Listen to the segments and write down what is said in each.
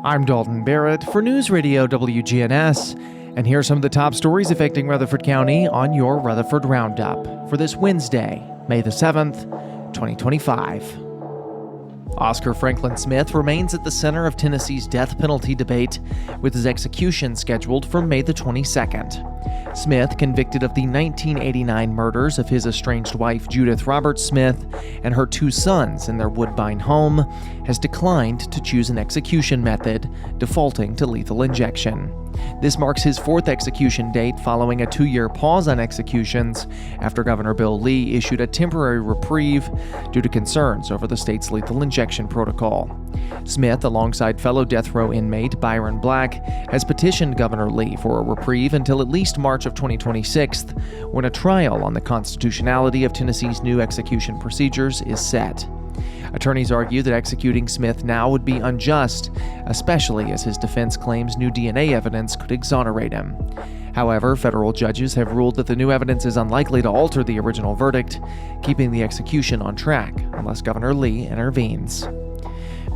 I'm Dalton Barrett for News Radio WGNS, and here are some of the top stories affecting Rutherford County on your Rutherford Roundup for this Wednesday, May the 7th, 2025. Oscar Franklin Smith remains at the center of Tennessee's death penalty debate, with his execution scheduled for May the 22nd. Smith, convicted of the 1989 murders of his estranged wife Judith Roberts Smith and her two sons in their Woodbine home, has declined to choose an execution method, defaulting to lethal injection. This marks his fourth execution date following a 2-year pause on executions after Governor Bill Lee issued a temporary reprieve due to concerns over the state's lethal injection protocol. Smith, alongside fellow death row inmate Byron Black, has petitioned Governor Lee for a reprieve until at least March of 2026, when a trial on the constitutionality of Tennessee's new execution procedures is set. Attorneys argue that executing Smith now would be unjust, especially as his defense claims new DNA evidence could exonerate him. However, federal judges have ruled that the new evidence is unlikely to alter the original verdict, keeping the execution on track unless Governor Lee intervenes.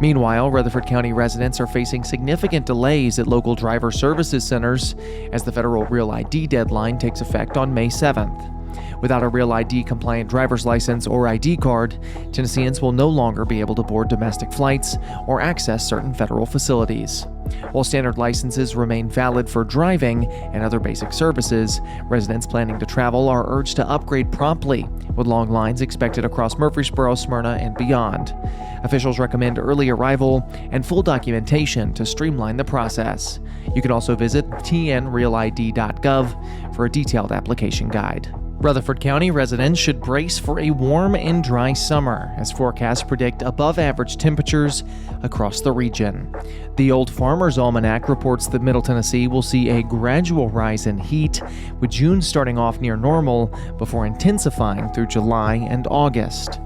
Meanwhile, Rutherford County residents are facing significant delays at local driver services centers as the federal Real ID deadline takes effect on May 7th. Without a Real ID-compliant driver's license or ID card, Tennesseans will no longer be able to board domestic flights or access certain federal facilities. While standard licenses remain valid for driving and other basic services, residents planning to travel are urged to upgrade promptly, with long lines expected across Murfreesboro, Smyrna, and beyond. Officials recommend early arrival and full documentation to streamline the process. You can also visit tnrealid.gov for a detailed application guide. Rutherford County residents should brace for a warm and dry summer, as forecasts predict above-average temperatures across the region. The Old Farmer's Almanac reports that Middle Tennessee will see a gradual rise in heat, with June starting off near normal before intensifying through July and August.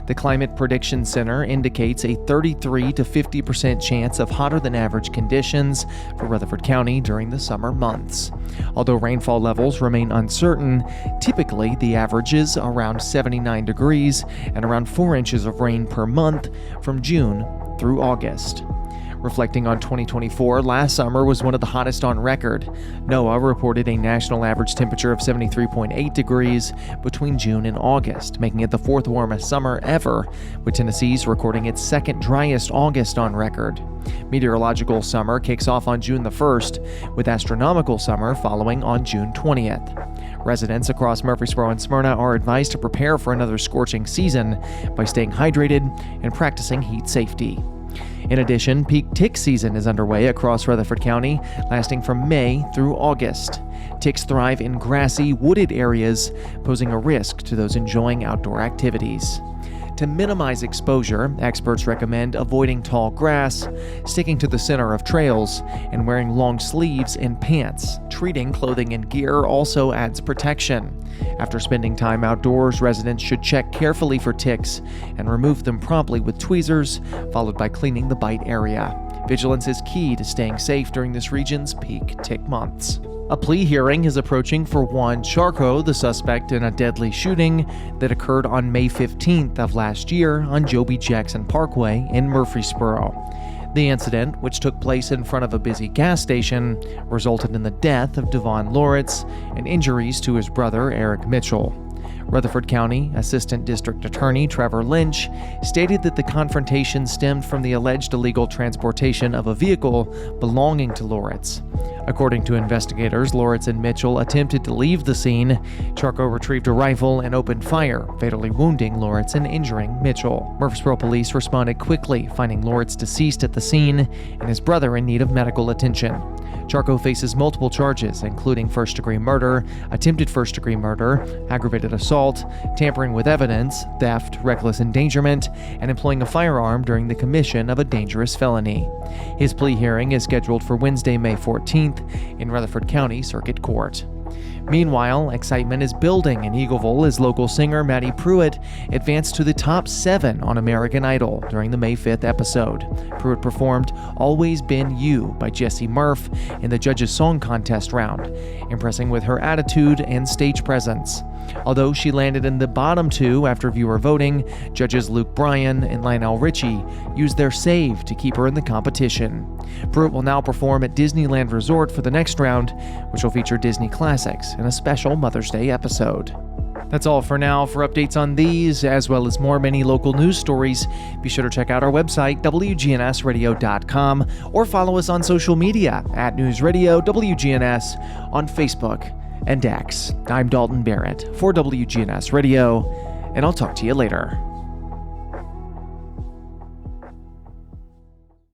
The Climate Prediction Center indicates a 33 to 50% chance of hotter-than-average conditions for Rutherford County during the summer months. Although rainfall levels remain uncertain, typically the average is around 79 degrees and around 4 inches of rain per month from June through August. Reflecting on 2024, last summer was one of the hottest on record. NOAA reported a national average temperature of 73.8 degrees between June and August, making it the fourth warmest summer ever, with Tennessee's recording its second driest August on record. Meteorological summer kicks off on June the 1st, with astronomical summer following on June 20th. Residents across Murfreesboro and Smyrna are advised to prepare for another scorching season by staying hydrated and practicing heat safety. In addition, peak tick season is underway across Rutherford County, lasting from May through August. Ticks thrive in grassy, wooded areas, posing a risk to those enjoying outdoor activities. To minimize exposure, experts recommend avoiding tall grass, sticking to the center of trails, and wearing long sleeves and pants. Treating clothing and gear also adds protection. After spending time outdoors, residents should check carefully for ticks and remove them promptly with tweezers, followed by cleaning the bite area. Vigilance is key to staying safe during this region's peak tick months. A plea hearing is approaching for Juan Charco, the suspect in a deadly shooting that occurred on May 15th of last year on Joby Jackson Parkway in Murfreesboro. The incident, which took place in front of a busy gas station, resulted in the death of Devon Loritz and injuries to his brother, Eric Mitchell. Rutherford County Assistant District Attorney Trevor Lynch stated that the confrontation stemmed from the alleged illegal transportation of a vehicle belonging to Loritz. According to investigators, Loritz and Mitchell attempted to leave the scene. Charco retrieved a rifle and opened fire, fatally wounding Loritz and injuring Mitchell. Murfreesboro police responded quickly, finding Loritz deceased at the scene and his brother in need of medical attention. Charco faces multiple charges, including first-degree murder, attempted first-degree murder, aggravated assault, tampering with evidence, theft, reckless endangerment, and employing a firearm during the commission of a dangerous felony. His plea hearing is scheduled for Wednesday, May 14th in Rutherford County Circuit Court. Meanwhile, excitement is building in Eagleville as local singer Mattie Pruitt advanced to the top 7 on American Idol during the May 5th episode. Pruitt performed Always Been You by Jessie Murph in the Judges Song Contest round, impressing with her attitude and stage presence. Although she landed in the bottom 2 after viewer voting, judges Luke Bryan and Lionel Richie used their save to keep her in the competition. Pruitt will now perform at Disneyland Resort for the next round, which will feature Disney classics in a special Mother's Day episode. That's all for now. For updates on these, as well as more many local news stories, be sure to check out our website, wgnsradio.com, or follow us on social media at News Radio WGNS on Facebook and X. I'm Dalton Barrett for WGNS Radio, and I'll talk to you later.